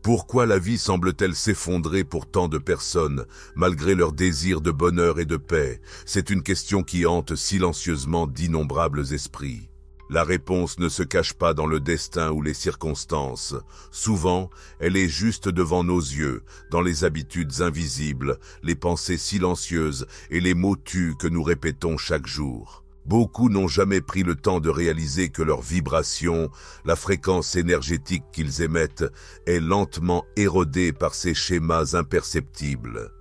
Pourquoi la vie semble-t-elle s'effondrer pour tant de personnes, malgré leur désir de bonheur et de paix? C'est une question qui hante silencieusement d'innombrables esprits. La réponse ne se cache pas dans le destin ou les circonstances. Souvent, elle est juste devant nos yeux, dans les habitudes invisibles, les pensées silencieuses et les mots tus que nous répétons chaque jour. Beaucoup n'ont jamais pris le temps de réaliser que leur vibration, la fréquence énergétique qu'ils émettent, est lentement érodée par ces schémas imperceptibles.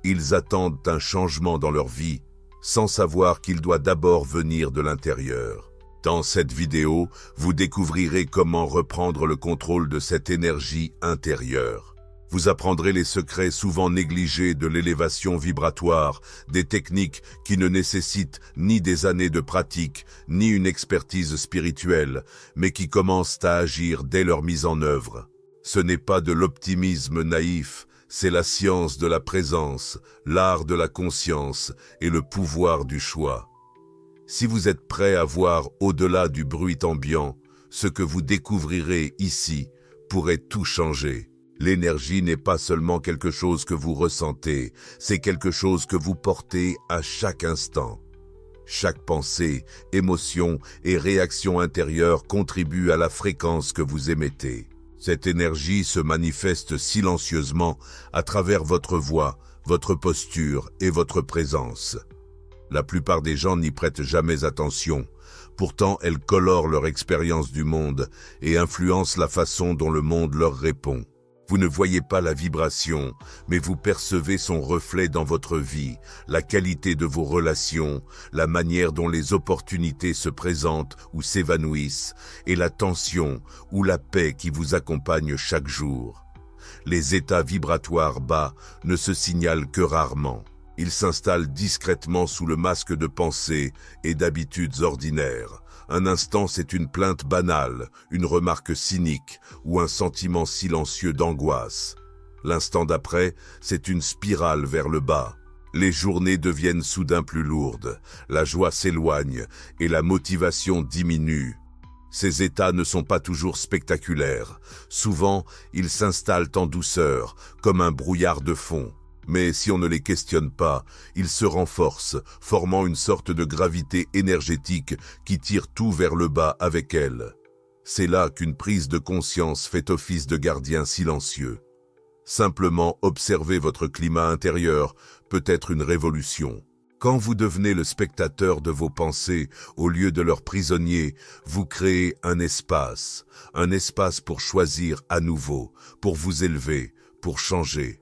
Ils attendent un changement dans leur vie, sans savoir qu'il doit d'abord venir de l'intérieur. Dans cette vidéo, vous découvrirez comment reprendre le contrôle de cette énergie intérieure. Vous apprendrez les secrets souvent négligés de l'élévation vibratoire, des techniques qui ne nécessitent ni des années de pratique, ni une expertise spirituelle, mais qui commencent à agir dès leur mise en œuvre. Ce n'est pas de l'optimisme naïf, c'est la science de la présence, l'art de la conscience et le pouvoir du choix. Si vous êtes prêt à voir au-delà du bruit ambiant, ce que vous découvrirez ici pourrait tout changer. L'énergie n'est pas seulement quelque chose que vous ressentez, c'est quelque chose que vous portez à chaque instant. Chaque pensée, émotion et réaction intérieure contribuent à la fréquence que vous émettez. Cette énergie se manifeste silencieusement à travers votre voix, votre posture et votre présence. La plupart des gens n'y prêtent jamais attention. Pourtant, elle colore leur expérience du monde et influence la façon dont le monde leur répond. Vous ne voyez pas la vibration, mais vous percevez son reflet dans votre vie, la qualité de vos relations, la manière dont les opportunités se présentent ou s'évanouissent, et la tension ou la paix qui vous accompagne chaque jour. Les états vibratoires bas ne se signalent que rarement. Ils s'installent discrètement sous le masque de pensées et d'habitudes ordinaires. Un instant, c'est une plainte banale, une remarque cynique ou un sentiment silencieux d'angoisse. L'instant d'après, c'est une spirale vers le bas. Les journées deviennent soudain plus lourdes, la joie s'éloigne et la motivation diminue. Ces états ne sont pas toujours spectaculaires. Souvent, ils s'installent en douceur, comme un brouillard de fond. Mais si on ne les questionne pas, ils se renforcent, formant une sorte de gravité énergétique qui tire tout vers le bas avec elle. C'est là qu'une prise de conscience fait office de gardien silencieux. Simplement observer votre climat intérieur peut être une révolution. Quand vous devenez le spectateur de vos pensées au lieu de leur prisonnier, vous créez un espace pour choisir à nouveau, pour vous élever, pour changer.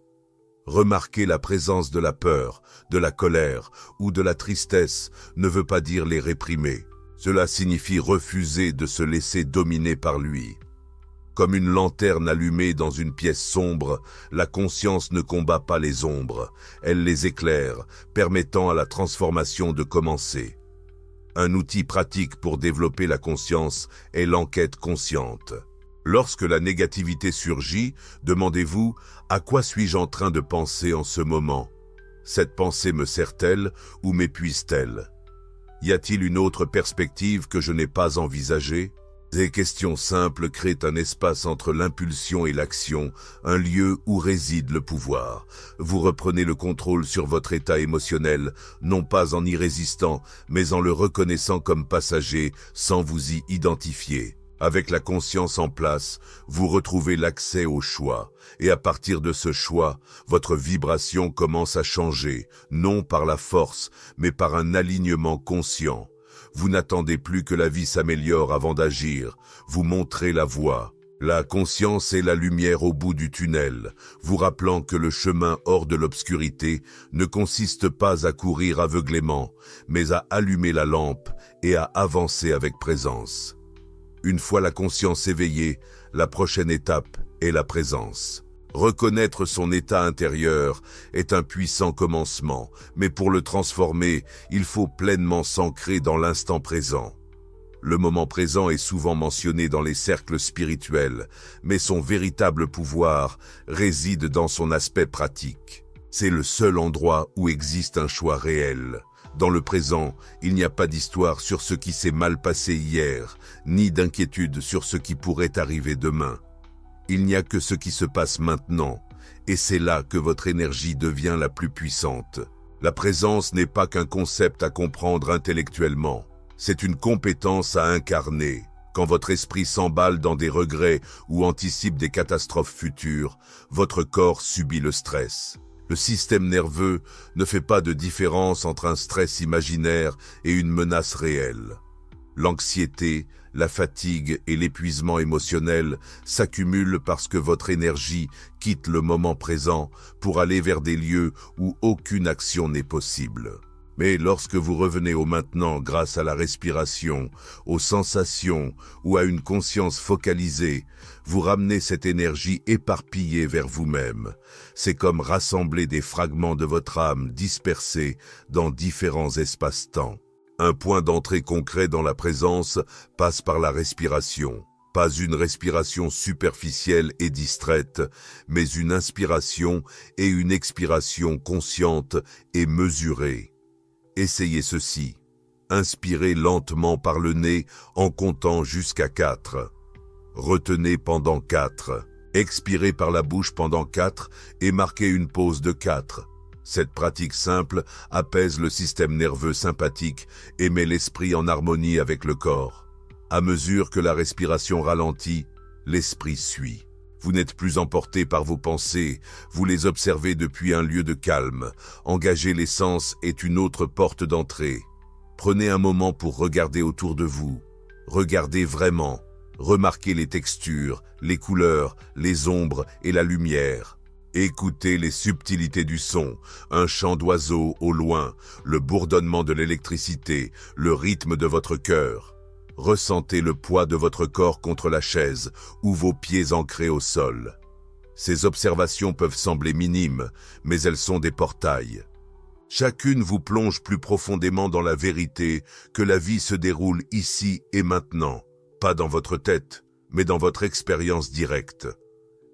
Remarquer la présence de la peur, de la colère ou de la tristesse ne veut pas dire les réprimer. Cela signifie refuser de se laisser dominer par lui. Comme une lanterne allumée dans une pièce sombre, la conscience ne combat pas les ombres, elle les éclaire, permettant à la transformation de commencer. Un outil pratique pour développer la conscience est l'enquête consciente. Lorsque la négativité surgit, demandez-vous « À quoi suis-je en train de penser en ce moment ? Cette pensée me sert-elle ou m'épuise-t-elle ? Y a-t-il une autre perspective que je n'ai pas envisagée ?» Ces questions simples créent un espace entre l'impulsion et l'action, un lieu où réside le pouvoir. Vous reprenez le contrôle sur votre état émotionnel, non pas en y résistant, mais en le reconnaissant comme passager, sans vous y identifier. Avec la conscience en place, vous retrouvez l'accès au choix. Et à partir de ce choix, votre vibration commence à changer, non par la force, mais par un alignement conscient. Vous n'attendez plus que la vie s'améliore avant d'agir. Vous montrez la voie. La conscience est la lumière au bout du tunnel, vous rappelant que le chemin hors de l'obscurité ne consiste pas à courir aveuglément, mais à allumer la lampe et à avancer avec présence. Une fois la conscience éveillée, la prochaine étape est la présence. Reconnaître son état intérieur est un puissant commencement, mais pour le transformer, il faut pleinement s'ancrer dans l'instant présent. Le moment présent est souvent mentionné dans les cercles spirituels, mais son véritable pouvoir réside dans son aspect pratique. C'est le seul endroit où existe un choix réel. Dans le présent, il n'y a pas d'histoire sur ce qui s'est mal passé hier, ni d'inquiétude sur ce qui pourrait arriver demain. Il n'y a que ce qui se passe maintenant, et c'est là que votre énergie devient la plus puissante. La présence n'est pas qu'un concept à comprendre intellectuellement, c'est une compétence à incarner. Quand votre esprit s'emballe dans des regrets ou anticipe des catastrophes futures, votre corps subit le stress. Le système nerveux ne fait pas de différence entre un stress imaginaire et une menace réelle. L'anxiété, la fatigue et l'épuisement émotionnel s'accumulent parce que votre énergie quitte le moment présent pour aller vers des lieux où aucune action n'est possible. Mais lorsque vous revenez au maintenant grâce à la respiration, aux sensations ou à une conscience focalisée, vous ramenez cette énergie éparpillée vers vous-même. C'est comme rassembler des fragments de votre âme dispersés dans différents espaces-temps. Un point d'entrée concret dans la présence passe par la respiration. Pas une respiration superficielle et distraite, mais une inspiration et une expiration consciente et mesurée. Essayez ceci. Inspirez lentement par le nez en comptant jusqu'à 4. Retenez pendant 4. Expirez par la bouche pendant 4 et marquez une pause de 4. Cette pratique simple apaise le système nerveux sympathique et met l'esprit en harmonie avec le corps. À mesure que la respiration ralentit, l'esprit suit. Vous n'êtes plus emporté par vos pensées, vous les observez depuis un lieu de calme. Engager les sens est une autre porte d'entrée. Prenez un moment pour regarder autour de vous. Regardez vraiment. Remarquez les textures, les couleurs, les ombres et la lumière. Écoutez les subtilités du son, un chant d'oiseau au loin, le bourdonnement de l'électricité, le rythme de votre cœur. Ressentez le poids de votre corps contre la chaise ou vos pieds ancrés au sol. Ces observations peuvent sembler minimes, mais elles sont des portails. Chacune vous plonge plus profondément dans la vérité que la vie se déroule ici et maintenant, pas dans votre tête, mais dans votre expérience directe.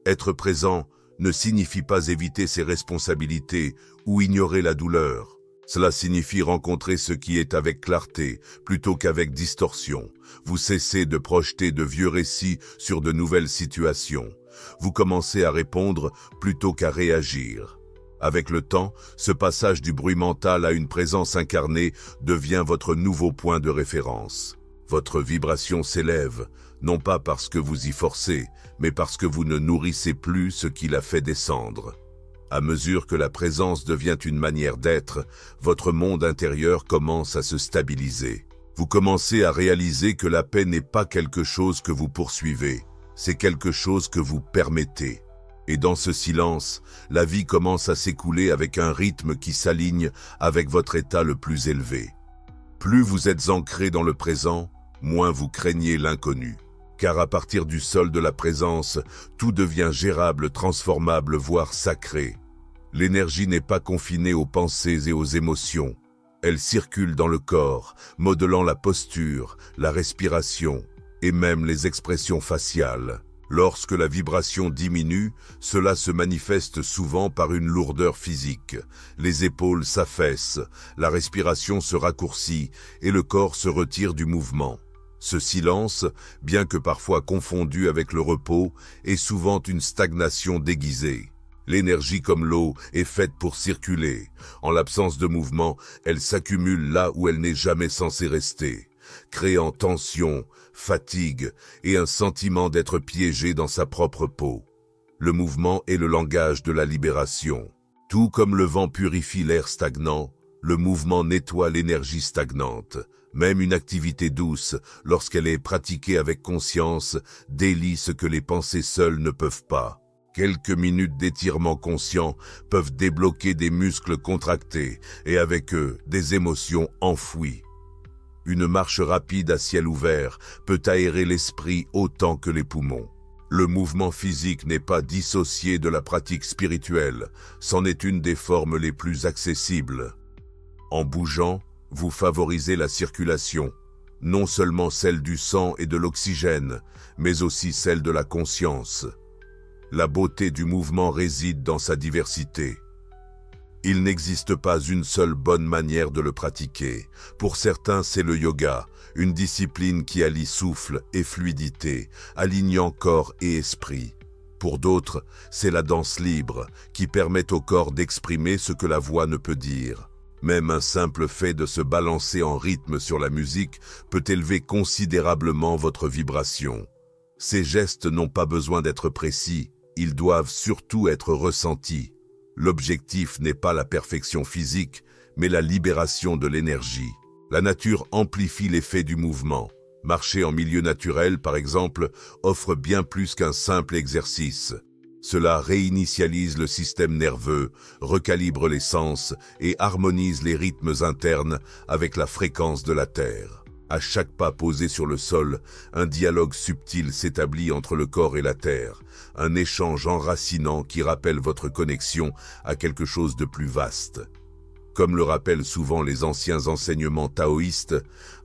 Être présent ne signifie pas éviter ses responsabilités ou ignorer la douleur. Cela signifie rencontrer ce qui est avec clarté plutôt qu'avec distorsion. Vous cessez de projeter de vieux récits sur de nouvelles situations. Vous commencez à répondre plutôt qu'à réagir. Avec le temps, ce passage du bruit mental à une présence incarnée devient votre nouveau point de référence. Votre vibration s'élève, non pas parce que vous y forcez, mais parce que vous ne nourrissez plus ce qui la fait descendre. À mesure que la présence devient une manière d'être, votre monde intérieur commence à se stabiliser. Vous commencez à réaliser que la paix n'est pas quelque chose que vous poursuivez, c'est quelque chose que vous permettez. Et dans ce silence, la vie commence à s'écouler avec un rythme qui s'aligne avec votre état le plus élevé. Plus vous êtes ancré dans le présent, moins vous craignez l'inconnu. Car à partir du sol de la présence, tout devient gérable, transformable, voire sacré. L'énergie n'est pas confinée aux pensées et aux émotions. Elle circule dans le corps, modelant la posture, la respiration et même les expressions faciales. Lorsque la vibration diminue, cela se manifeste souvent par une lourdeur physique. Les épaules s'affaissent, la respiration se raccourcit et le corps se retire du mouvement. Ce silence, bien que parfois confondu avec le repos, est souvent une stagnation déguisée. L'énergie comme l'eau est faite pour circuler. En l'absence de mouvement, elle s'accumule là où elle n'est jamais censée rester, créant tension, fatigue et un sentiment d'être piégé dans sa propre peau. Le mouvement est le langage de la libération. Tout comme le vent purifie l'air stagnant, le mouvement nettoie l'énergie stagnante. Même une activité douce, lorsqu'elle est pratiquée avec conscience, délie ce que les pensées seules ne peuvent pas. Quelques minutes d'étirement conscient peuvent débloquer des muscles contractés et avec eux des émotions enfouies. Une marche rapide à ciel ouvert peut aérer l'esprit autant que les poumons. Le mouvement physique n'est pas dissocié de la pratique spirituelle, c'en est une des formes les plus accessibles. En bougeant, vous favorisez la circulation, non seulement celle du sang et de l'oxygène, mais aussi celle de la conscience. La beauté du mouvement réside dans sa diversité. Il n'existe pas une seule bonne manière de le pratiquer. Pour certains, c'est le yoga, une discipline qui allie souffle et fluidité, alignant corps et esprit. Pour d'autres, c'est la danse libre qui permet au corps d'exprimer ce que la voix ne peut dire. Même un simple fait de se balancer en rythme sur la musique peut élever considérablement votre vibration. Ces gestes n'ont pas besoin d'être précis, ils doivent surtout être ressentis. L'objectif n'est pas la perfection physique, mais la libération de l'énergie. La nature amplifie l'effet du mouvement. Marcher en milieu naturel, par exemple, offre bien plus qu'un simple exercice. Cela réinitialise le système nerveux, recalibre les sens et harmonise les rythmes internes avec la fréquence de la Terre. À chaque pas posé sur le sol, un dialogue subtil s'établit entre le corps et la Terre, un échange enracinant qui rappelle votre connexion à quelque chose de plus vaste. Comme le rappellent souvent les anciens enseignements taoïstes,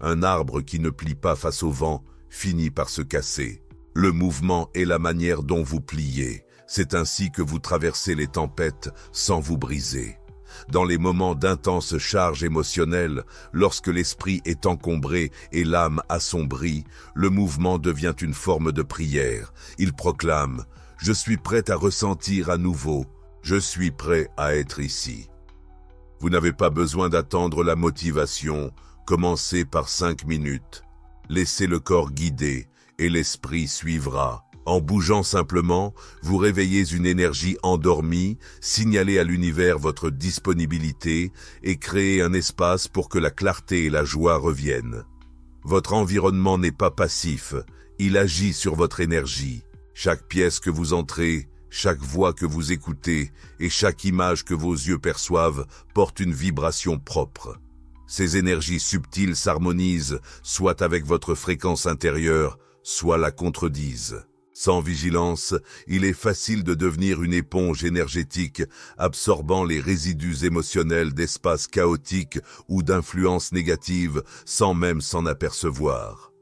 un arbre qui ne plie pas face au vent finit par se casser. Le mouvement est la manière dont vous pliez. C'est ainsi que vous traversez les tempêtes sans vous briser. Dans les moments d'intense charge émotionnelle, lorsque l'esprit est encombré et l'âme assombrie, le mouvement devient une forme de prière. Il proclame « Je suis prêt à ressentir à nouveau. Je suis prêt à être ici ». Vous n'avez pas besoin d'attendre la motivation. Commencez par 5 minutes. Laissez le corps guider et l'esprit suivra. En bougeant simplement, vous réveillez une énergie endormie, signalez à l'univers votre disponibilité et créez un espace pour que la clarté et la joie reviennent. Votre environnement n'est pas passif, il agit sur votre énergie. Chaque pièce que vous entrez, chaque voix que vous écoutez et chaque image que vos yeux perçoivent porte une vibration propre. Ces énergies subtiles s'harmonisent soit avec votre fréquence intérieure, soit la contredisent. Sans vigilance, il est facile de devenir une éponge énergétique, absorbant les résidus émotionnels d'espaces chaotiques ou d'influences négatives sans même s'en apercevoir.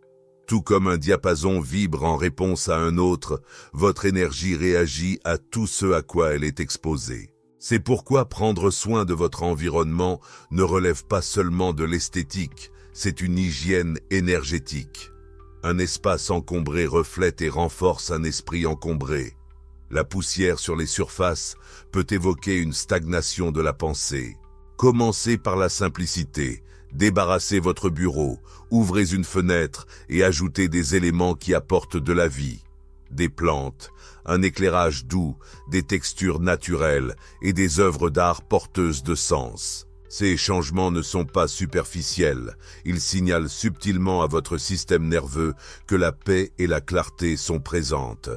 Tout comme un diapason vibre en réponse à un autre, votre énergie réagit à tout ce à quoi elle est exposée. C'est pourquoi prendre soin de votre environnement ne relève pas seulement de l'esthétique, c'est une hygiène énergétique. Un espace encombré reflète et renforce un esprit encombré. La poussière sur les surfaces peut évoquer une stagnation de la pensée. Commencez par la simplicité, débarrassez votre bureau, ouvrez une fenêtre et ajoutez des éléments qui apportent de la vie. Des plantes, un éclairage doux, des textures naturelles et des œuvres d'art porteuses de sens. Ces changements ne sont pas superficiels, ils signalent subtilement à votre système nerveux que la paix et la clarté sont présentes.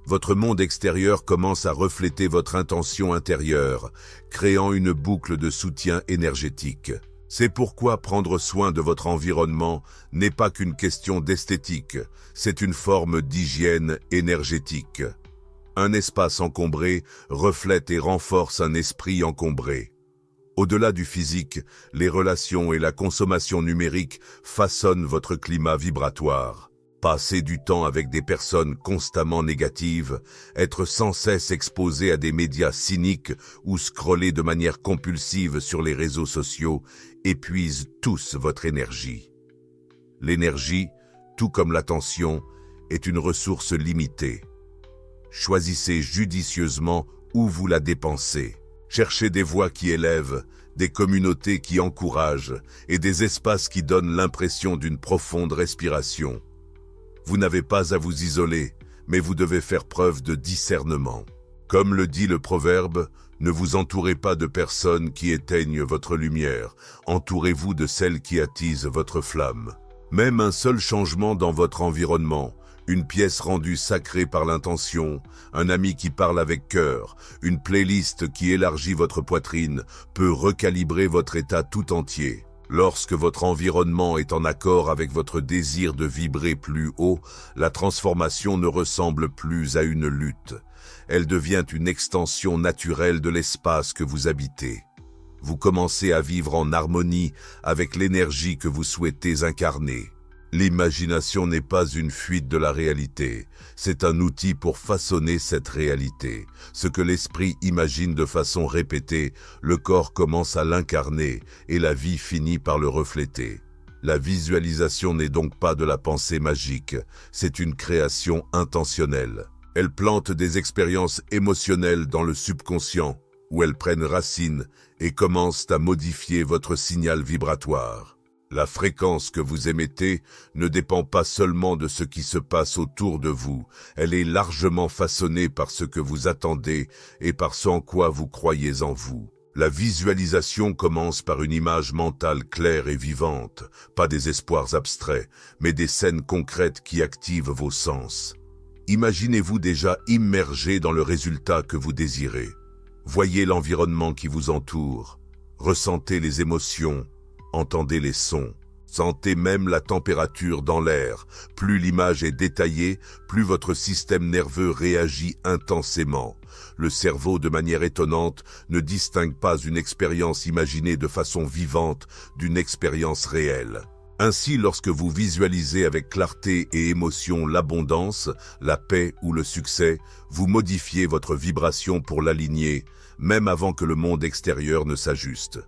Votre monde extérieur commence à refléter votre intention intérieure, créant une boucle de soutien énergétique. C'est pourquoi prendre soin de votre environnement n'est pas qu'une question d'esthétique, c'est une forme d'hygiène énergétique. Un espace encombré reflète et renforce un esprit encombré. Au-delà du physique, les relations et la consommation numérique façonnent votre climat vibratoire. Passer du temps avec des personnes constamment négatives, être sans cesse exposé à des médias cyniques ou scroller de manière compulsive sur les réseaux sociaux épuise tous votre énergie. L'énergie, tout comme l'attention, est une ressource limitée. Choisissez judicieusement où vous la dépensez. Cherchez des voix qui élèvent, des communautés qui encouragent et des espaces qui donnent l'impression d'une profonde respiration. Vous n'avez pas à vous isoler, mais vous devez faire preuve de discernement. Comme le dit le proverbe, ne vous entourez pas de personnes qui éteignent votre lumière, entourez-vous de celles qui attisent votre flamme. Même un seul changement dans votre environnement, une pièce rendue sacrée par l'intention, un ami qui parle avec cœur, une playlist qui élargit votre poitrine, peut recalibrer votre état tout entier. Lorsque votre environnement est en accord avec votre désir de vibrer plus haut, la transformation ne ressemble plus à une lutte. Elle devient une extension naturelle de l'espace que vous habitez. Vous commencez à vivre en harmonie avec l'énergie que vous souhaitez incarner. L'imagination n'est pas une fuite de la réalité, c'est un outil pour façonner cette réalité. Ce que l'esprit imagine de façon répétée, le corps commence à l'incarner et la vie finit par le refléter. La visualisation n'est donc pas de la pensée magique, c'est une création intentionnelle. Elles plantent des expériences émotionnelles dans le subconscient, où elles prennent racine et commencent à modifier votre signal vibratoire. La fréquence que vous émettez ne dépend pas seulement de ce qui se passe autour de vous, elle est largement façonnée par ce que vous attendez et par ce en quoi vous croyez en vous. La visualisation commence par une image mentale claire et vivante, pas des espoirs abstraits, mais des scènes concrètes qui activent vos sens. Imaginez-vous déjà immergé dans le résultat que vous désirez. Voyez l'environnement qui vous entoure, ressentez les émotions, entendez les sons, sentez même la température dans l'air. Plus l'image est détaillée, plus votre système nerveux réagit intensément. Le cerveau, de manière étonnante, ne distingue pas une expérience imaginée de façon vivante d'une expérience réelle. Ainsi, lorsque vous visualisez avec clarté et émotion l'abondance, la paix ou le succès, vous modifiez votre vibration pour l'aligner, même avant que le monde extérieur ne s'ajuste.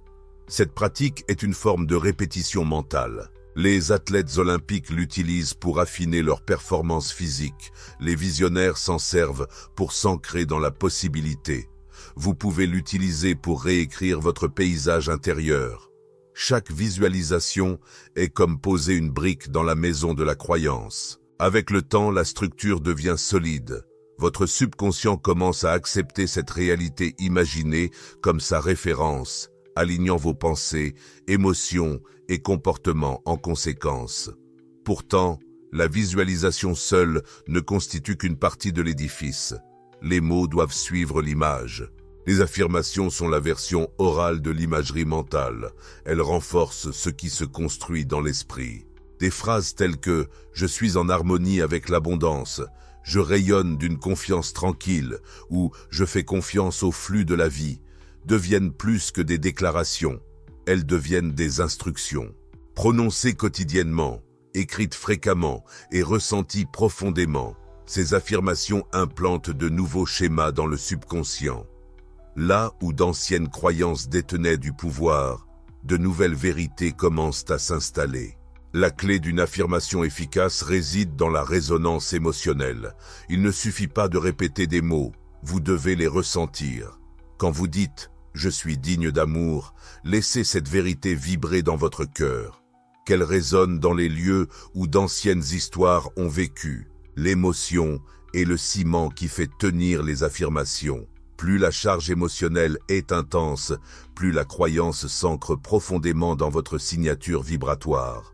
Cette pratique est une forme de répétition mentale. Les athlètes olympiques l'utilisent pour affiner leur performance physique. Les visionnaires s'en servent pour s'ancrer dans la possibilité. Vous pouvez l'utiliser pour réécrire votre paysage intérieur. Chaque visualisation est comme poser une brique dans la maison de la croyance. Avec le temps, la structure devient solide. Votre subconscient commence à accepter cette réalité imaginée comme sa référence, alignant vos pensées, émotions et comportements en conséquence. Pourtant, la visualisation seule ne constitue qu'une partie de l'édifice. Les mots doivent suivre l'image. Les affirmations sont la version orale de l'imagerie mentale. Elles renforcent ce qui se construit dans l'esprit. Des phrases telles que « je suis en harmonie avec l'abondance »,« je rayonne d'une confiance tranquille » ou « je fais confiance au flux de la vie » deviennent plus que des déclarations. Elles deviennent des instructions. Prononcées quotidiennement, écrites fréquemment et ressenties profondément, ces affirmations implantent de nouveaux schémas dans le subconscient. Là où d'anciennes croyances détenaient du pouvoir, de nouvelles vérités commencent à s'installer. La clé d'une affirmation efficace réside dans la résonance émotionnelle. Il ne suffit pas de répéter des mots, vous devez les ressentir. Quand vous dites « je suis digne d'amour », laissez cette vérité vibrer dans votre cœur. Qu'elle résonne dans les lieux où d'anciennes histoires ont vécu. L'émotion est le ciment qui fait tenir les affirmations. Plus la charge émotionnelle est intense, plus la croyance s'ancre profondément dans votre signature vibratoire.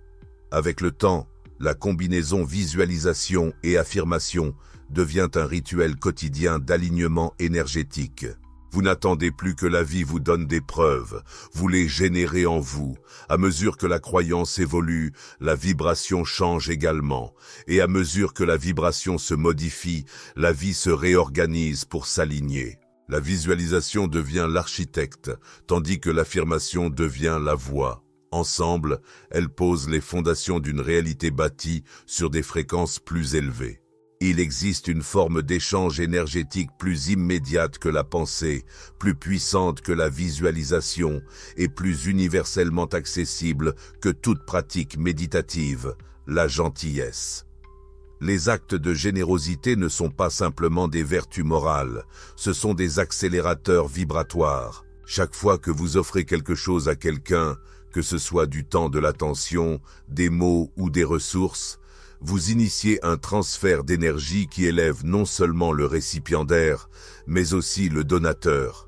Avec le temps, la combinaison visualisation et affirmation devient un rituel quotidien d'alignement énergétique. Vous n'attendez plus que la vie vous donne des preuves, vous les générez en vous. À mesure que la croyance évolue, la vibration change également. Et à mesure que la vibration se modifie, la vie se réorganise pour s'aligner. La visualisation devient l'architecte, tandis que l'affirmation devient la voix. Ensemble, elles posent les fondations d'une réalité bâtie sur des fréquences plus élevées. Il existe une forme d'échange énergétique plus immédiate que la pensée, plus puissante que la visualisation et plus universellement accessible que toute pratique méditative, la gentillesse. Les actes de générosité ne sont pas simplement des vertus morales, ce sont des accélérateurs vibratoires. Chaque fois que vous offrez quelque chose à quelqu'un, que ce soit du temps, de l'attention, des mots ou des ressources, vous initiez un transfert d'énergie qui élève non seulement le récipiendaire, mais aussi le donateur.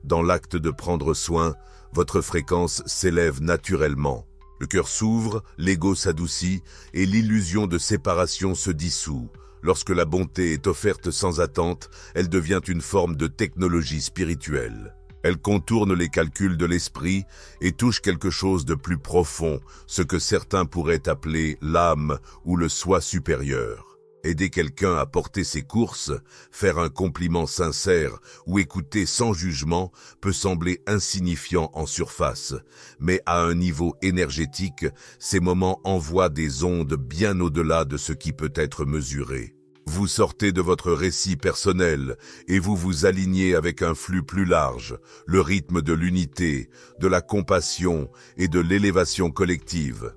Dans l'acte de prendre soin, votre fréquence s'élève naturellement. Le cœur s'ouvre, l'ego s'adoucit et l'illusion de séparation se dissout. Lorsque la bonté est offerte sans attente, elle devient une forme de technologie spirituelle. Elle contourne les calculs de l'esprit et touche quelque chose de plus profond, ce que certains pourraient appeler l'âme ou le soi supérieur. Aider quelqu'un à porter ses courses, faire un compliment sincère ou écouter sans jugement peut sembler insignifiant en surface, mais à un niveau énergétique, ces moments envoient des ondes bien au-delà de ce qui peut être mesuré. Vous sortez de votre récit personnel et vous vous alignez avec un flux plus large, le rythme de l'unité, de la compassion et de l'élévation collective.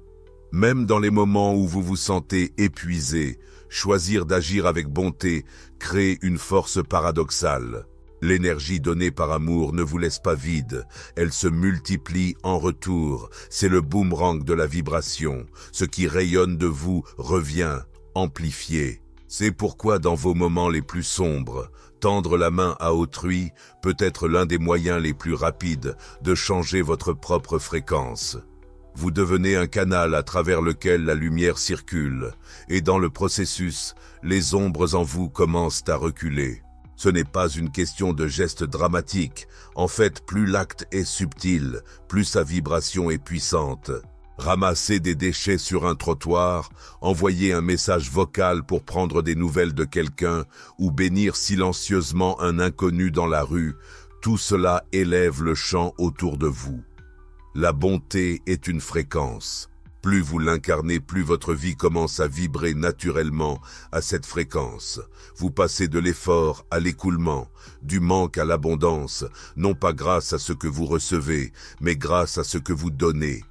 Même dans les moments où vous vous sentez épuisé, choisir d'agir avec bonté crée une force paradoxale. L'énergie donnée par amour ne vous laisse pas vide, elle se multiplie en retour. C'est le boomerang de la vibration. Ce qui rayonne de vous revient, amplifié. C'est pourquoi dans vos moments les plus sombres, tendre la main à autrui peut être l'un des moyens les plus rapides de changer votre propre fréquence. Vous devenez un canal à travers lequel la lumière circule, et dans le processus, les ombres en vous commencent à reculer. Ce n'est pas une question de geste dramatique. En fait, plus l'acte est subtil, plus sa vibration est puissante. Ramasser des déchets sur un trottoir, envoyer un message vocal pour prendre des nouvelles de quelqu'un ou bénir silencieusement un inconnu dans la rue, tout cela élève le chant autour de vous. La bonté est une fréquence. Plus vous l'incarnez, plus votre vie commence à vibrer naturellement à cette fréquence. Vous passez de l'effort à l'écoulement, du manque à l'abondance, non pas grâce à ce que vous recevez, mais grâce à ce que vous donnez.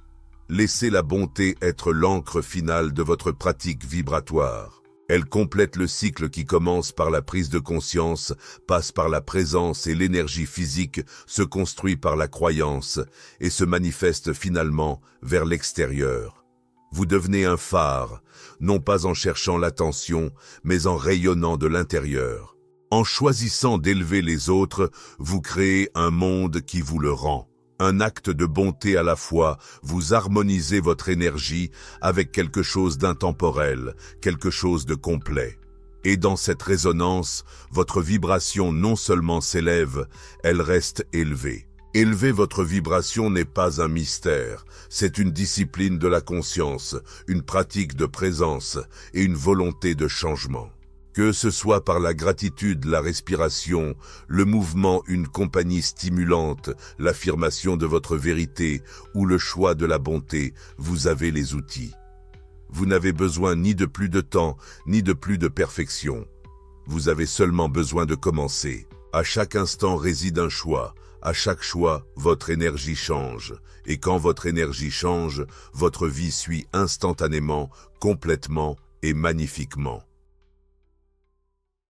Laissez la bonté être l'encre finale de votre pratique vibratoire. Elle complète le cycle qui commence par la prise de conscience, passe par la présence et l'énergie physique, se construit par la croyance et se manifeste finalement vers l'extérieur. Vous devenez un phare, non pas en cherchant l'attention, mais en rayonnant de l'intérieur. En choisissant d'élever les autres, vous créez un monde qui vous le rend. Un acte de bonté à la fois, vous harmonisez votre énergie avec quelque chose d'intemporel, quelque chose de complet. Et dans cette résonance, votre vibration non seulement s'élève, elle reste élevée. Élever votre vibration n'est pas un mystère, c'est une discipline de la conscience, une pratique de présence et une volonté de changement. Que ce soit par la gratitude, la respiration, le mouvement, une compagnie stimulante, l'affirmation de votre vérité ou le choix de la bonté, vous avez les outils. Vous n'avez besoin ni de plus de temps, ni de plus de perfection. Vous avez seulement besoin de commencer. À chaque instant réside un choix. À chaque choix, votre énergie change. Et quand votre énergie change, votre vie suit instantanément, complètement et magnifiquement.